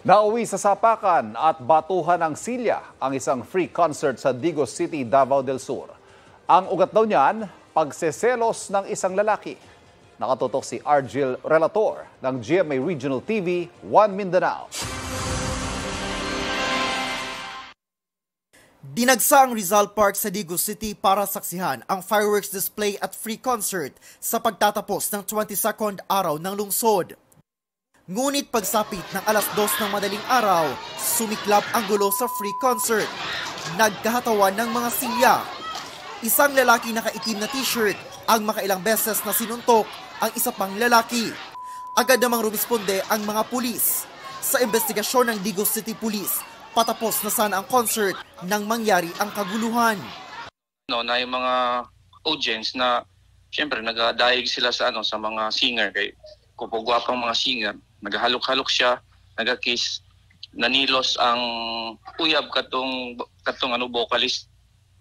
Nauwi sa sapakan at batuhan ng silya ang isang free concert sa Digos City, Davao del Sur. Ang ugat daw niyan, pagseselos ng isang lalaki. Nakatutok si Argil Relator ng GMA Regional TV 1 Mindanao. Dinagsa ang Rizal Park sa Digos City para saksihan ang fireworks display at free concert sa pagtatapos ng 22nd araw ng lungsod. Ngunit pagsapit ng alas 2 ng madaling araw, sumiklab ang gulo sa free concert. Nagkahatawan ng mga silya. Isang lalaki nakaitim na t-shirt ang makailang beses na sinuntok ang isa pang lalaki. Agad namang rumisponde ang mga pulis. Sa investigasyon ng Digos City Police, patapos na sana ang concert nang mangyari ang kaguluhan. Na yung mga audience na siyempre nagadaig sila sa sa mga singer kay kupugwapang mga singer, nagahalok-halok siya, nagakiss, nanilos ang uyab katong vocalist.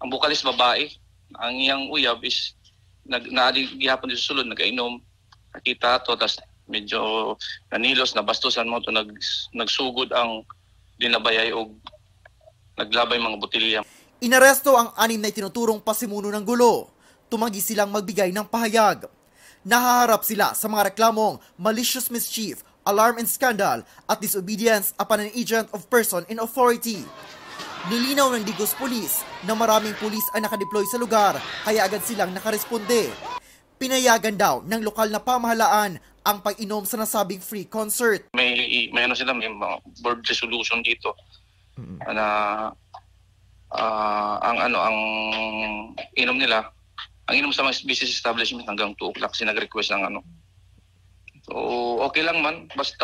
Ang vocalist babae, ang iyang uyab is naadi gihapon sa sulod, nagainom, nakita to, tas medyo nanilos, nabastusan mo to, nagsugod ang dinabayay o naglabay mga botilya. Inaresto ang 6 na itinuturong pasimuno ng gulo. Tumanggi silang magbigay ng pahayag. Nahaharap sila sa mga reklamong malicious mischief, alarm and scandal at disobedience upon an agent of person in authority. Nilinaw ng Digos Police na maraming pulis ang nakadeploy sa lugar kaya agad silang nakaresponde. Pinayagan daw ng lokal na pamahalaan ang pag-inom sa nasabing free concert. May mga board resolution dito na ang inom nila, ang inom sa mga business establishment hanggang 2 o'clock kasi nag-request ng So, okay lang man. Basta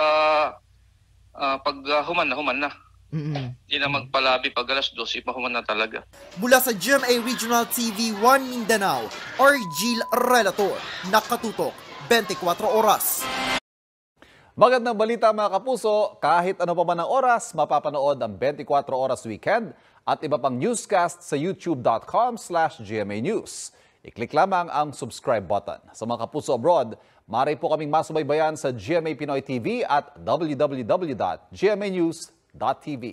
pag human na. Hindi na magpalabi pag alas 2, ipahuman na talaga. Mula sa GMA Regional TV 1 Mindanao, Argil Relator, nakatutok 24 oras. Magandang balita mga kapuso, kahit ano pa man ang oras, mapapanood ang 24 Oras Weekend at iba pang newscast sa youtube.com/GMA News. I-click lamang ang subscribe button. Sa mga kapuso abroad, maaari po kaming masubaybayan sa GMA Pinoy TV at www.gmanews.tv.